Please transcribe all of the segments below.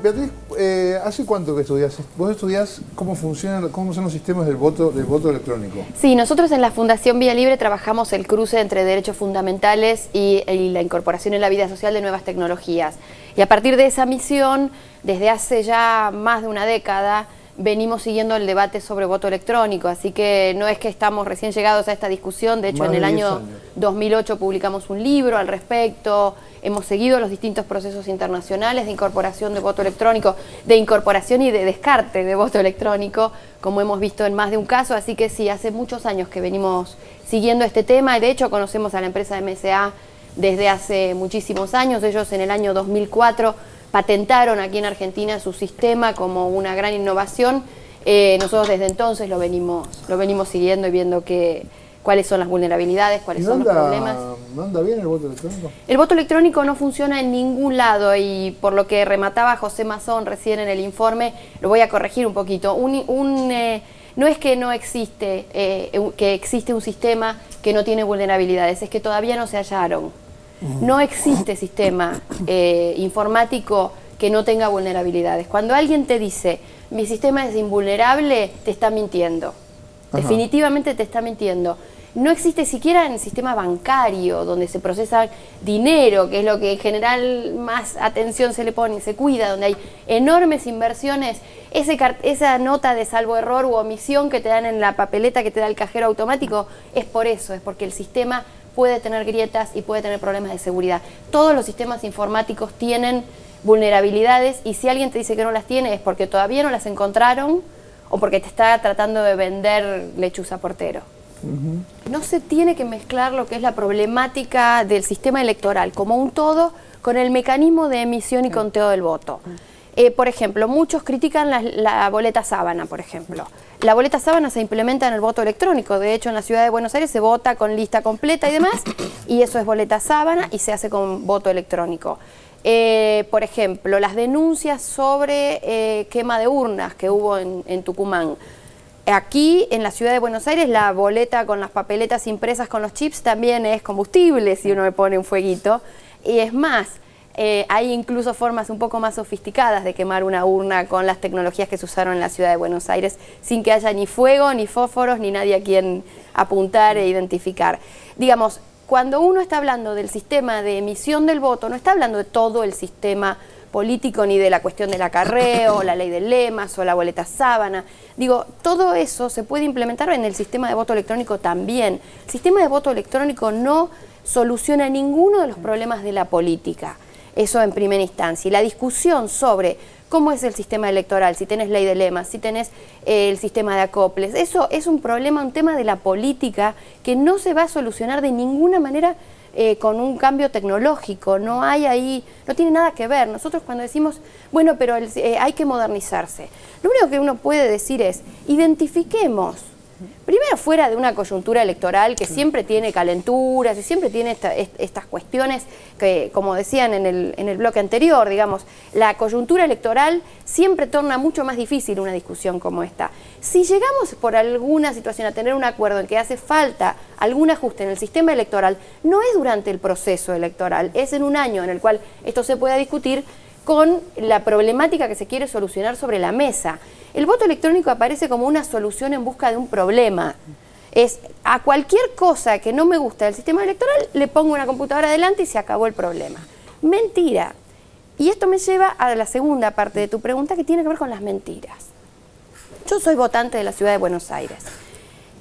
Beatriz, ¿hace cuánto que estudias? ¿Vos estudiás cómo funcionan, cómo son los sistemas del voto electrónico? Sí, nosotros en la Fundación Vía Libre trabajamos el cruce entre derechos fundamentales y la incorporación en la vida social de nuevas tecnologías. Y a partir de esa misión, desde hace ya más de una década, venimos siguiendo el debate sobre voto electrónico, así que no es que estamos recién llegados a esta discusión, de hecho en el año 2008 publicamos un libro al respecto, hemos seguido los distintos procesos internacionales de incorporación de voto electrónico, de incorporación y de descarte de voto electrónico, como hemos visto en más de un caso, así que sí, hace muchos años que venimos siguiendo este tema, y de hecho conocemos a la empresa MSA desde hace muchísimos años. Ellos en el año 2004 patentaron aquí en Argentina su sistema como una gran innovación. Nosotros desde entonces lo venimos siguiendo y viendo cuáles son las vulnerabilidades, cuáles son los problemas. ¿No anda bien el voto electrónico? El voto electrónico no funciona en ningún lado, y por lo que remataba José Mazón recién en el informe, lo voy a corregir un poquito. No es que no existe, que existe un sistema que no tiene vulnerabilidades, es que todavía no se hallaron. No existe sistema informático que no tenga vulnerabilidades. Cuando alguien te dice, mi sistema es invulnerable, te está mintiendo. Definitivamente te está mintiendo. No existe siquiera en el sistema bancario, donde se procesa dinero, que es lo que en general más atención se le pone y se cuida, donde hay enormes inversiones. Esa nota de salvo error u omisión que te dan en la papeleta que te da el cajero automático, es por eso, es porque el sistema puede tener grietas y puede tener problemas de seguridad. Todos los sistemas informáticos tienen vulnerabilidades, y si alguien te dice que no las tiene es porque todavía no las encontraron o porque te está tratando de vender lechuza portero. No se tiene que mezclar lo que es la problemática del sistema electoral como un todo con el mecanismo de emisión y conteo del voto. Por ejemplo, muchos critican la boleta sábana, por ejemplo. La boleta sábana se implementa en el voto electrónico. De hecho, en la ciudad de Buenos Aires se vota con lista completa y demás, y eso es boleta sábana y se hace con voto electrónico. Por ejemplo, las denuncias sobre quema de urnas que hubo en Tucumán. Aquí, en la ciudad de Buenos Aires, la boleta con las papeletas impresas con los chips también es combustible si uno le pone un fueguito. Y es más, hay incluso formas un poco más sofisticadas de quemar una urna con las tecnologías que se usaron en la ciudad de Buenos Aires, sin que haya ni fuego, ni fósforos, ni nadie a quien apuntar e identificar. Digamos, cuando uno está hablando del sistema de emisión del voto, no está hablando de todo el sistema político, ni de la cuestión del acarreo, o la ley de lemas, o la boleta sábana. Digo, todo eso se puede implementar en el sistema de voto electrónico también. El sistema de voto electrónico no soluciona ninguno de los problemas de la política. Eso en primera instancia. Y la discusión sobre cómo es el sistema electoral, si tenés ley de lemas, si tenés el sistema de acoples, eso es un problema, un tema de la política que no se va a solucionar de ninguna manera con un cambio tecnológico. No hay ahí, no tiene nada que ver. Nosotros cuando decimos, bueno, pero hay que modernizarse, lo único que uno puede decir es, identifiquemos, primero fuera de una coyuntura electoral que siempre tiene calenturas y siempre tiene estas cuestiones que, como decían en el bloque anterior, digamos, la coyuntura electoral siempre torna mucho más difícil una discusión como esta. Si llegamos por alguna situación a tener un acuerdo en que hace falta algún ajuste en el sistema electoral, no es durante el proceso electoral, es en un año en el cual esto se pueda discutir con la problemática que se quiere solucionar sobre la mesa. El voto electrónico aparece como una solución en busca de un problema. Es a cualquier cosa que no me gusta del sistema electoral, le pongo una computadora adelante y se acabó el problema. Mentira. Y esto me lleva a la segunda parte de tu pregunta, que tiene que ver con las mentiras. Yo soy votante de la ciudad de Buenos Aires.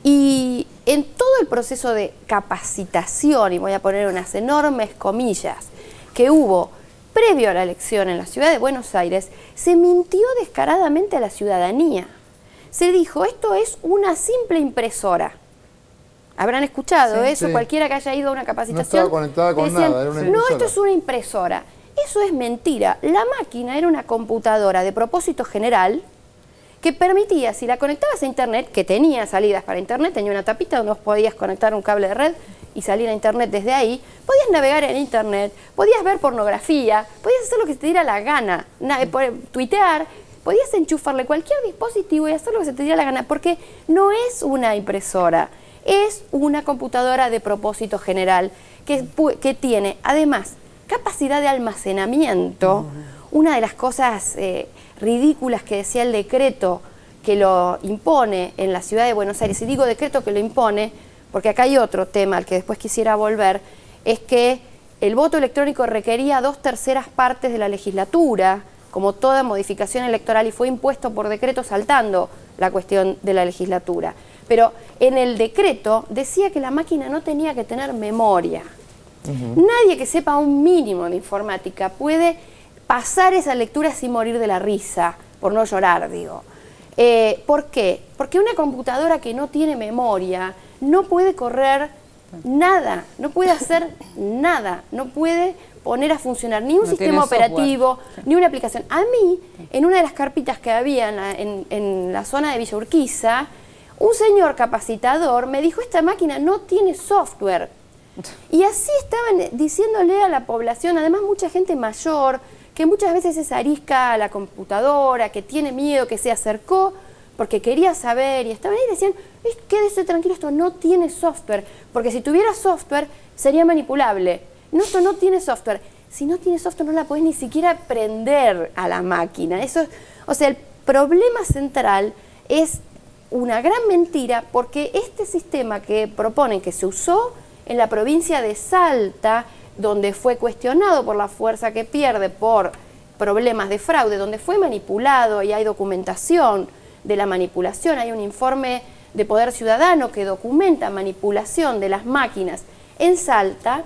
Y en todo el proceso de capacitación, y voy a poner unas enormes comillas, que hubo previo a la elección en la ciudad de Buenos Aires, se mintió descaradamente a la ciudadanía. Se dijo, esto es una simple impresora. Habrán escuchado eso, sí. Cualquiera que haya ido a una capacitación. No estaba conectada con nada, era una impresora. No, esto es una impresora. Eso es mentira. La máquina era una computadora de propósito general que permitía, si la conectabas a internet, que tenía salidas para internet, tenía una tapita donde vos podías conectar un cable de red y salir a internet desde ahí, podías navegar en internet, podías ver pornografía, podías hacer lo que se te diera la gana, tuitear, podías enchufarle cualquier dispositivo y hacer lo que se te diera la gana, porque no es una impresora, es una computadora de propósito general que tiene además capacidad de almacenamiento, una de las cosas ridículas que decía el decreto que lo impone en la ciudad de Buenos Aires, y digo decreto que lo impone porque acá hay otro tema al que después quisiera volver, es que el voto electrónico requería 2/3 partes de la legislatura, como toda modificación electoral, y fue impuesto por decreto saltando la cuestión de la legislatura. Pero en el decreto decía que la máquina no tenía que tener memoria. Nadie que sepa un mínimo de informática puede pasar esa lectura sin morir de la risa, por no llorar, digo. ¿Por qué? Porque una computadora que no tiene memoria no puede correr nada, no puede hacer nada, no puede poner a funcionar ni un sistema operativo, ni una aplicación. A mí, en una de las carpitas que había en la zona de Villa Urquiza, un señor capacitador me dijo, esta máquina no tiene software. Y así estaban diciéndole a la población, además mucha gente mayor, que muchas veces es arisca a la computadora, que tiene miedo, que se acercó porque quería saber, y estaban ahí y decían, quédese tranquilo, esto no tiene software, porque si tuviera software sería manipulable. No, esto no tiene software. Si no tiene software no la podés ni siquiera prender a la máquina. Eso, o sea, el problema central es una gran mentira, porque este sistema que proponen, que se usó en la provincia de Salta, donde fue cuestionado por la fuerza que pierde por problemas de fraude, donde fue manipulado y hay documentación de la manipulación, hay un informe de Poder Ciudadano que documenta manipulación de las máquinas en Salta,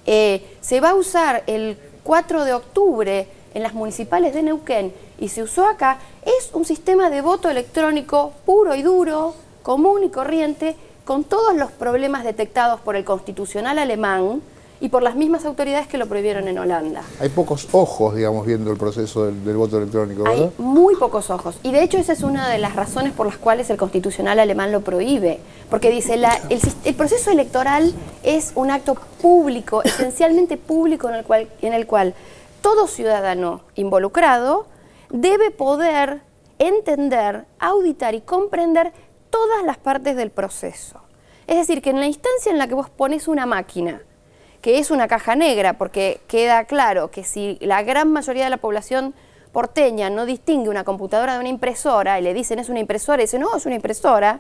se va a usar el 4 de octubre en las municipales de Neuquén y se usó acá. Es un sistema de voto electrónico puro y duro, común y corriente, con todos los problemas detectados por el Constitucional alemán y por las mismas autoridades que lo prohibieron en Holanda. Hay pocos ojos, digamos, viendo el proceso del voto electrónico, ¿verdad? Hay muy pocos ojos. Y de hecho esa es una de las razones por las cuales el Constitucional alemán lo prohíbe. Porque dice, el proceso electoral es un acto público, esencialmente público, en el cual todo ciudadano involucrado debe poder entender, auditar y comprender todas las partes del proceso. Es decir, que en la instancia en la que vos pones una máquina, que es una caja negra, porque queda claro que si la gran mayoría de la población porteña no distingue una computadora de una impresora y le dicen es una impresora y dicen no, es una impresora,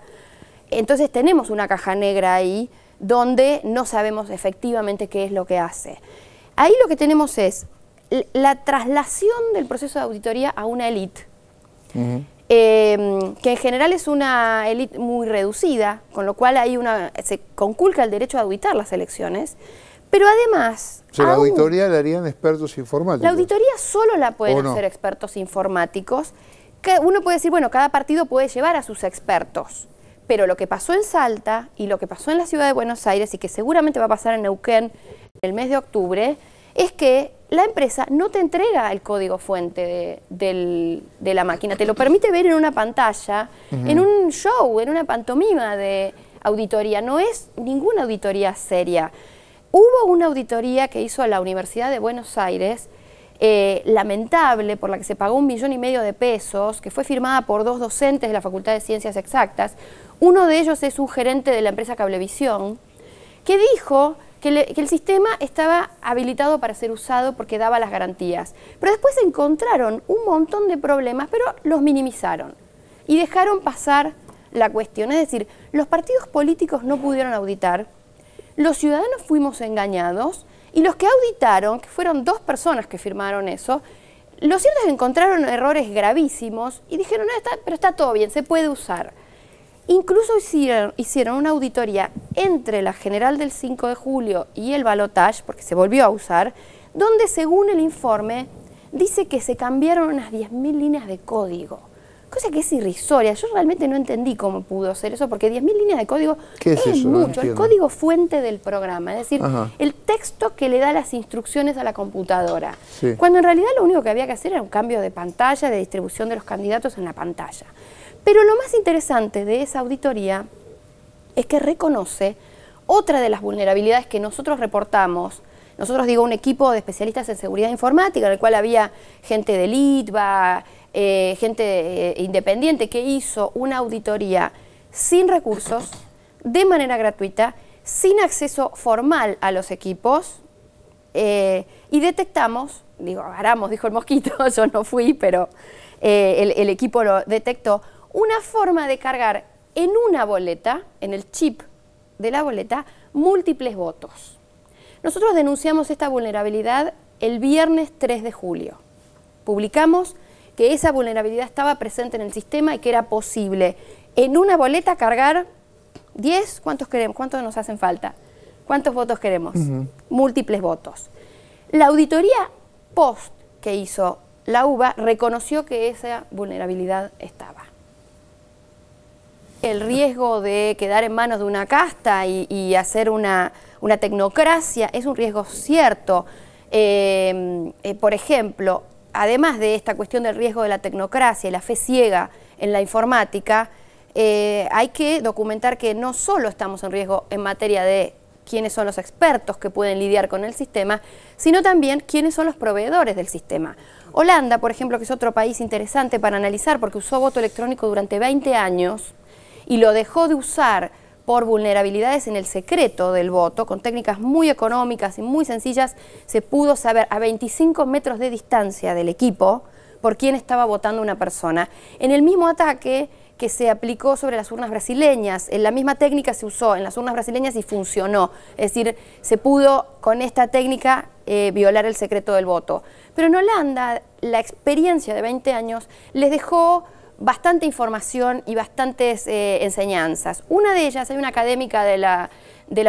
entonces tenemos una caja negra ahí donde no sabemos efectivamente qué es lo que hace. Ahí lo que tenemos es la traslación del proceso de auditoría a una élite, que en general es una élite muy reducida, con lo cual se conculca el derecho a auditar las elecciones. Pero además... O sea, la auditoría la harían expertos informáticos. La auditoría solo la pueden hacer expertos informáticos. Uno puede decir, bueno, cada partido puede llevar a sus expertos. Pero lo que pasó en Salta y lo que pasó en la ciudad de Buenos Aires y que seguramente va a pasar en Neuquén en el mes de octubre, es que la empresa no te entrega el código fuente de la máquina. Te lo permite ver en una pantalla, en un show, en una pantomima de auditoría. No es ninguna auditoría seria. Hubo una auditoría que hizo la Universidad de Buenos Aires, lamentable, por la que se pagó 1,5 millones de pesos, que fue firmada por 2 docentes de la Facultad de Ciencias Exactas. Uno de ellos es un gerente de la empresa Cablevisión, que dijo que el sistema estaba habilitado para ser usado porque daba las garantías. Pero después encontraron un montón de problemas, pero los minimizaron y dejaron pasar la cuestión. Es decir, los partidos políticos no pudieron auditar, los ciudadanos fuimos engañados y los que auditaron, que fueron 2 personas que firmaron eso, lo cierto es que encontraron errores gravísimos y dijeron, no, pero está todo bien, se puede usar. Incluso hicieron una auditoría entre la general del 5 de julio y el balotaje, porque se volvió a usar, donde según el informe dice que se cambiaron unas 10.000 líneas de código. Cosa que es irrisoria. Yo realmente no entendí cómo pudo ser eso, porque 10.000 líneas de código es eso? Mucho. El código fuente del programa, es decir, el texto que le da las instrucciones a la computadora. Sí. Cuando en realidad lo único que había que hacer era un cambio de pantalla, de distribución de los candidatos en la pantalla. Pero lo más interesante de esa auditoría es que reconoce otra de las vulnerabilidades que nosotros reportamos. Nosotros, digo, un equipo de especialistas en seguridad informática, en el cual había gente del ITBA, gente independiente, que hizo una auditoría sin recursos, de manera gratuita, sin acceso formal a los equipos, y detectamos, dijo el mosquito, yo no fui, pero el equipo lo detectó, una forma de cargar en una boleta, en el chip de la boleta, múltiples votos. Nosotros denunciamos esta vulnerabilidad el viernes 3 de julio. Publicamos que esa vulnerabilidad estaba presente en el sistema y que era posible en una boleta cargar 10, ¿cuántos queremos? ¿Cuántos nos hacen falta? ¿Cuántos votos queremos? Múltiples votos. La auditoría post que hizo la UBA reconoció que esa vulnerabilidad estaba. El riesgo de quedar en manos de una casta y hacer una tecnocracia es un riesgo cierto. Por ejemplo, además de esta cuestión del riesgo de la tecnocracia y la fe ciega en la informática, hay que documentar que no solo estamos en riesgo en materia de quiénes son los expertos que pueden lidiar con el sistema, sino también quiénes son los proveedores del sistema. Holanda, por ejemplo, que es otro país interesante para analizar porque usó voto electrónico durante 20 años y lo dejó de usar por vulnerabilidades en el secreto del voto, con técnicas muy económicas y muy sencillas, se pudo saber a 25 metros de distancia del equipo por quién estaba votando una persona. En el mismo ataque que se aplicó sobre las urnas brasileñas, la misma técnica se usó en las urnas brasileñas y funcionó, es decir, se pudo con esta técnica violar el secreto del voto. Pero en Holanda la experiencia de 20 años les dejó bastante información y bastantes enseñanzas. Una de ellas, hay una académica de la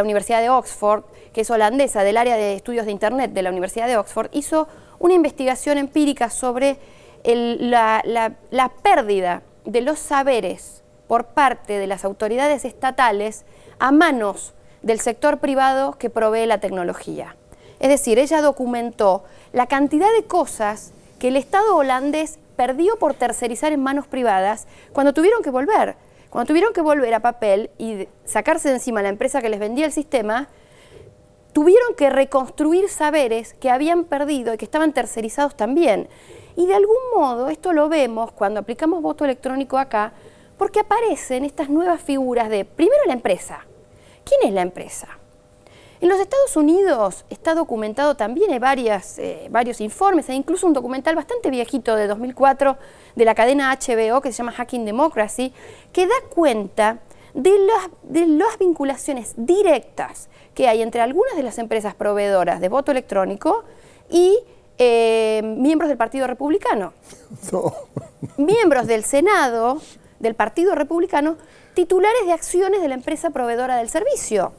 Universidad de Oxford, que es holandesa, del área de estudios de Internet de la Universidad de Oxford, hizo una investigación empírica sobre la pérdida de los saberes por parte de las autoridades estatales a manos del sector privado que provee la tecnología. Es decir, ella documentó la cantidad de cosas que el Estado holandés perdió por tercerizar en manos privadas cuando tuvieron que volver. Cuando tuvieron que volver a papel y sacarse de encima la empresa que les vendía el sistema, tuvieron que reconstruir saberes que habían perdido y que estaban tercerizados también. Y de algún modo esto lo vemos cuando aplicamos voto electrónico acá, porque aparecen estas nuevas figuras de, primero, la empresa. ¿Quién es la empresa? En los Estados Unidos está documentado también, hay varios informes, e incluso un documental bastante viejito de 2004 de la cadena HBO que se llama Hacking Democracy, que da cuenta de las vinculaciones directas que hay entre algunas de las empresas proveedoras de voto electrónico y miembros del Partido Republicano. No. Miembros del Senado del Partido Republicano, titulares de acciones de la empresa proveedora del servicio.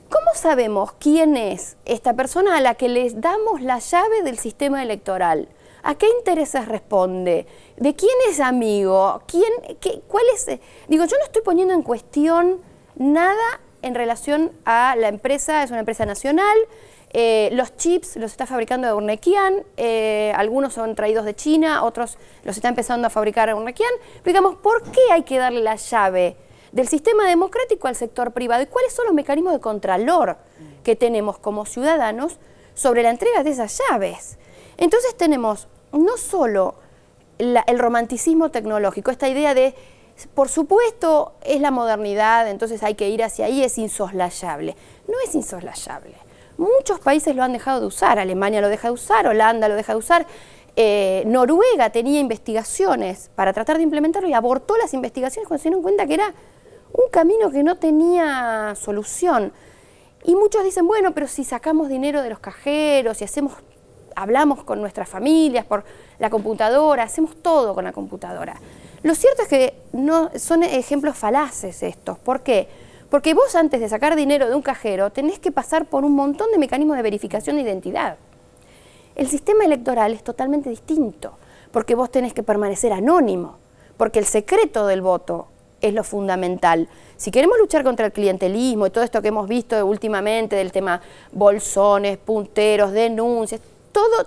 ¿Cómo sabemos quién es esta persona a la que les damos la llave del sistema electoral? ¿A qué intereses responde? ¿De quién es amigo? ¿Cuál es? Digo, yo no estoy poniendo en cuestión nada en relación a la empresa, es una empresa nacional, los chips los está fabricando Eurnequian, algunos son traídos de China, otros los está empezando a fabricar Eurnequian. Digamos, ¿por qué hay que darle la llave del sistema democrático al sector privado y cuáles son los mecanismos de contralor que tenemos como ciudadanos sobre la entrega de esas llaves? Entonces tenemos no solo el romanticismo tecnológico, esta idea de, por supuesto, es la modernidad, entonces hay que ir hacia ahí, es insoslayable. No es insoslayable. Muchos países lo han dejado de usar, Alemania lo deja de usar, Holanda lo deja de usar, Noruega tenía investigaciones para tratar de implementarlo y abortó las investigaciones cuando se dieron cuenta que era un camino que no tenía solución. Y muchos dicen, bueno, pero si sacamos dinero de los cajeros y hablamos con nuestras familias por la computadora, hacemos todo con la computadora. Lo cierto es que no son ejemplos falaces estos. ¿Por qué? Porque vos antes de sacar dinero de un cajero tenés que pasar por un montón de mecanismos de verificación de identidad. El sistema electoral es totalmente distinto, porque vos tenés que permanecer anónimo, porque el secreto del voto es lo fundamental. Si queremos luchar contra el clientelismo y todo esto que hemos visto últimamente del tema bolsones, punteros, denuncias,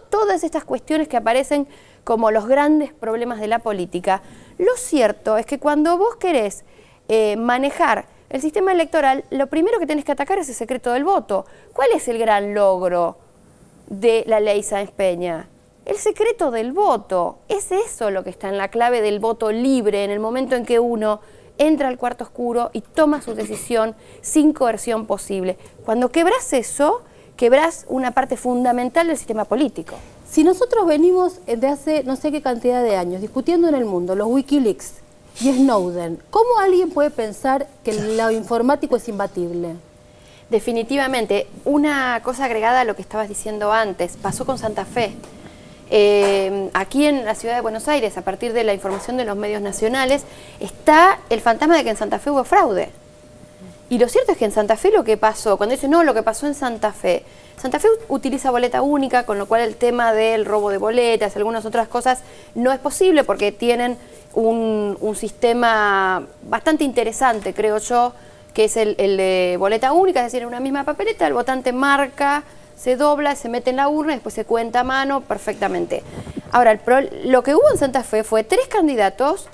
todas estas cuestiones que aparecen como los grandes problemas de la política, lo cierto es que cuando vos querés manejar el sistema electoral, lo primero que tenés que atacar es el secreto del voto. ¿Cuál es el gran logro de la ley Sáenz Peña? El secreto del voto. Es eso lo que está en la clave del voto libre, en el momento en que uno entra al cuarto oscuro y toma su decisión sin coerción posible. Cuando quebrás eso, quebrás una parte fundamental del sistema político. Si nosotros venimos de hace no sé qué cantidad de años discutiendo en el mundo los Wikileaks y Snowden, ¿cómo alguien puede pensar que lo informático es imbatible? Definitivamente. Una cosa agregada a lo que estabas diciendo antes, pasó con Santa Fe. Aquí en la ciudad de Buenos Aires, a partir de la información de los medios nacionales, está el fantasma de que en Santa Fe hubo fraude. Y lo cierto es que en Santa Fe lo que pasó, cuando dicen, no, lo que pasó en Santa Fe utiliza boleta única, con lo cual el tema del robo de boletas, algunas otras cosas, no es posible porque tienen un sistema bastante interesante, creo yo, que es el de boleta única, es decir, en una misma papeleta el votante marca, se dobla, se mete en la urna y después se cuenta a mano perfectamente. Ahora, lo que hubo en Santa Fe fue 3 candidatos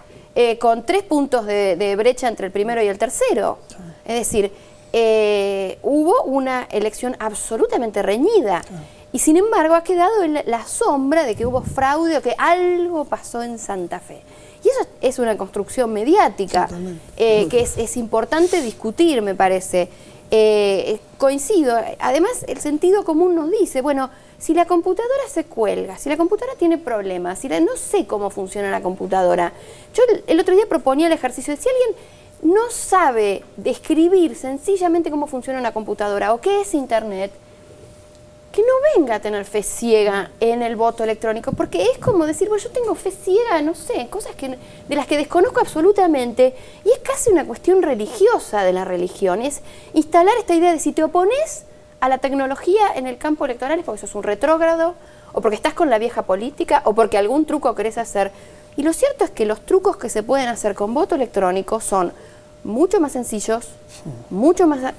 con 3 puntos de brecha entre el primero y el tercero. Es decir, hubo una elección absolutamente reñida. Y sin embargo ha quedado en la sombra de que hubo fraude o que algo pasó en Santa Fe. Y eso es una construcción mediática que es importante discutir, me parece. Coincido. Además, el sentido común nos dice, bueno, si la computadora se cuelga, si la computadora tiene problemas, no sé cómo funciona la computadora. Yo el otro día proponía el ejercicio de si alguien no sabe describir sencillamente cómo funciona una computadora o qué es Internet, que no venga a tener fe ciega en el voto electrónico, porque es como decir, bueno, yo tengo fe ciega, no sé, cosas de las que desconozco absolutamente, y es casi una cuestión religiosa de la religión, es instalar esta idea de si te opones a la tecnología en el campo electoral es porque sos un retrógrado, o porque estás con la vieja política, o porque algún truco querés hacer. Y lo cierto es que los trucos que se pueden hacer con voto electrónico son mucho más sencillos, mucho más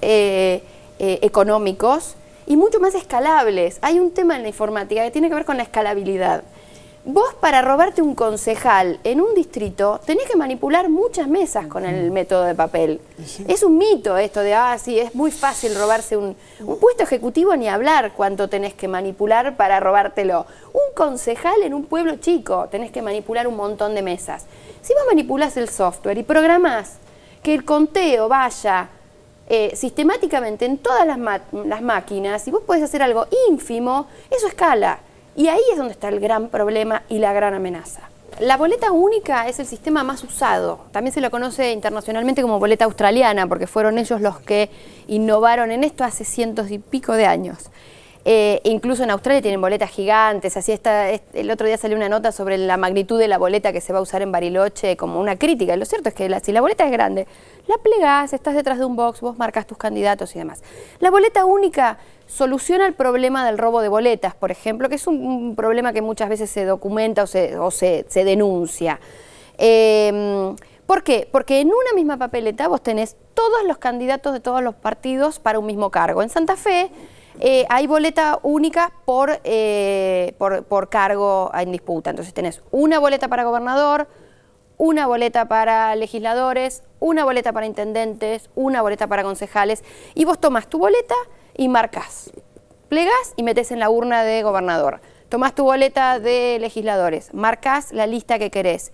económicos, y mucho más escalables. Hay un tema en la informática que tiene que ver con la escalabilidad. Vos, para robarte un concejal en un distrito, tenés que manipular muchas mesas con el método de papel. Sí. Es un mito esto de, sí, es muy fácil robarse un puesto ejecutivo, ni hablar cuánto tenés que manipular para robártelo. Un concejal en un pueblo chico, tenés que manipular un montón de mesas. Si vos manipulás el software y programás que el conteo vaya sistemáticamente en todas las máquinas, y vos podés hacer algo ínfimo, eso escala. Y ahí es donde está el gran problema y la gran amenaza. La boleta única es el sistema más usado. También se lo conoce internacionalmente como boleta australiana, porque fueron ellos los que innovaron en esto hace cientos y pico de años. Incluso en Australia tienen boletas gigantes, así está. El otro día salió una nota sobre la magnitud de la boleta que se va a usar en Bariloche como una crítica. Y lo cierto es que si la boleta es grande, la plegás, estás detrás de un box, vos marcas tus candidatos y demás. La boleta única soluciona el problema del robo de boletas, por ejemplo, que es un problema que muchas veces se documenta o se denuncia. ¿Por qué? Porque en una misma papeleta vos tenés todos los candidatos de todos los partidos para un mismo cargo. En Santa Fe hay boleta única por cargo en disputa. Entonces tenés una boleta para gobernador, una boleta para legisladores, una boleta para intendentes, una boleta para concejales, y vos tomás tu boleta y marcás, plegás y metés en la urna de gobernador. Tomás tu boleta de legisladores, marcás la lista que querés.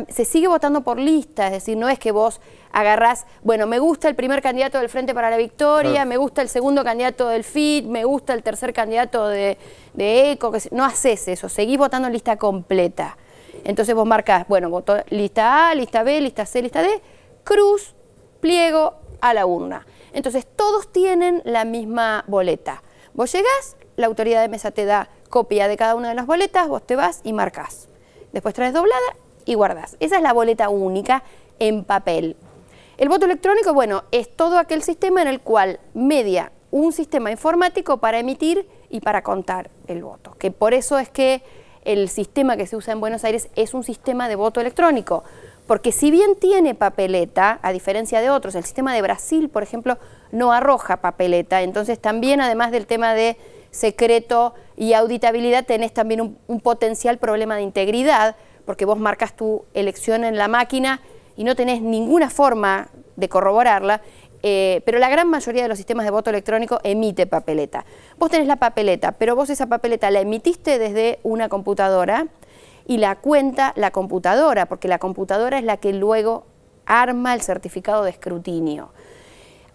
Se sigue votando por lista, es decir, no es que vos agarrás, bueno, me gusta el primer candidato del Frente para la Victoria, claro, me gusta el segundo candidato del FIT, me gusta el tercer candidato de ECO, no haces eso, seguís votando lista completa. Entonces vos marcás, bueno, votó lista A, lista B, lista C, lista D, cruz, pliego a la urna. Entonces todos tienen la misma boleta. Vos llegás, la autoridad de mesa te da copia de cada una de las boletas, vos te vas y marcás. Después traes doblada y guardás. Esa es la boleta única en papel. El voto electrónico, bueno, es todo aquel sistema en el cual media un sistema informático para emitir y para contar el voto. Que por eso es que el sistema que se usa en Buenos Aires es un sistema de voto electrónico. Porque si bien tiene papeleta, a diferencia de otros, el sistema de Brasil, por ejemplo, no arroja papeleta. Entonces también, además del tema de secreto y auditabilidad, tenés también un potencial problema de integridad, porque vos marcas tu elección en la máquina y no tenés ninguna forma de corroborarla, pero la gran mayoría de los sistemas de voto electrónico emite papeleta. Vos tenés la papeleta, pero vos esa papeleta la emitiste desde una computadora y la cuenta la computadora, porque la computadora es la que luego arma el certificado de escrutinio.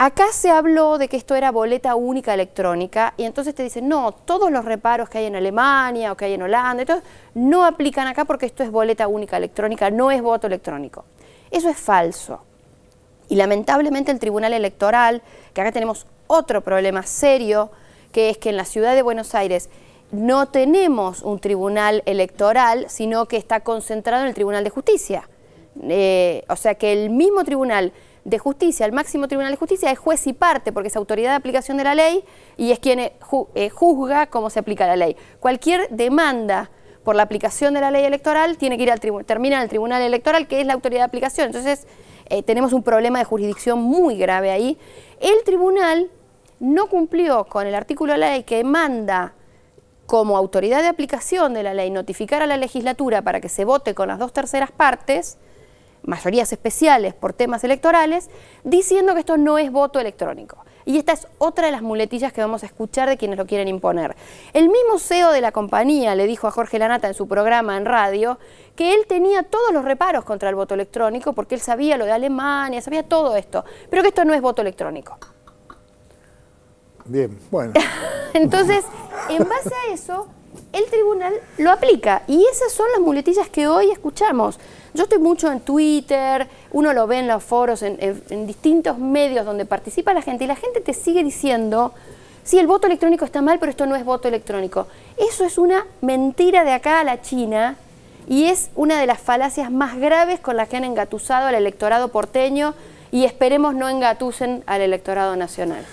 Acá se habló de que esto era boleta única electrónica y entonces te dicen, no, todos los reparos que hay en Alemania o que hay en Holanda, entonces, no aplican acá porque esto es boleta única electrónica, no es voto electrónico. Eso es falso. Y lamentablemente el Tribunal Electoral, que acá tenemos otro problema serio, que es que en la ciudad de Buenos Aires no tenemos un tribunal electoral, sino que está concentrado en el Tribunal de Justicia. O sea que el mismo Tribunal de Justicia, el máximo Tribunal de Justicia, es juez y parte, porque es autoridad de aplicación de la ley y es quien juzga cómo se aplica la ley. Cualquier demanda por la aplicación de la ley electoral tiene que ir al termina en el Tribunal Electoral, que es la autoridad de aplicación. Entonces, tenemos un problema de jurisdicción muy grave ahí. El tribunal no cumplió con el artículo de la ley que manda como autoridad de aplicación de la ley notificar a la legislatura para que se vote con las 2/3 partes, mayorías especiales por temas electorales, diciendo que esto no es voto electrónico. Y esta es otra de las muletillas que vamos a escuchar de quienes lo quieren imponer. El mismo CEO de la compañía le dijo a Jorge Lanata en su programa en radio que él tenía todos los reparos contra el voto electrónico porque él sabía lo de Alemania, sabía todo esto, pero que esto no es voto electrónico. Bien, bueno. Entonces, en base a eso, el tribunal lo aplica y esas son las muletillas que hoy escuchamos. Yo estoy mucho en Twitter, uno lo ve en los foros, en distintos medios donde participa la gente y la gente te sigue diciendo, sí, el voto electrónico está mal, pero esto no es voto electrónico. Eso es una mentira de acá a la China y es una de las falacias más graves con las que han engatusado al electorado porteño y esperemos no engatusen al electorado nacional.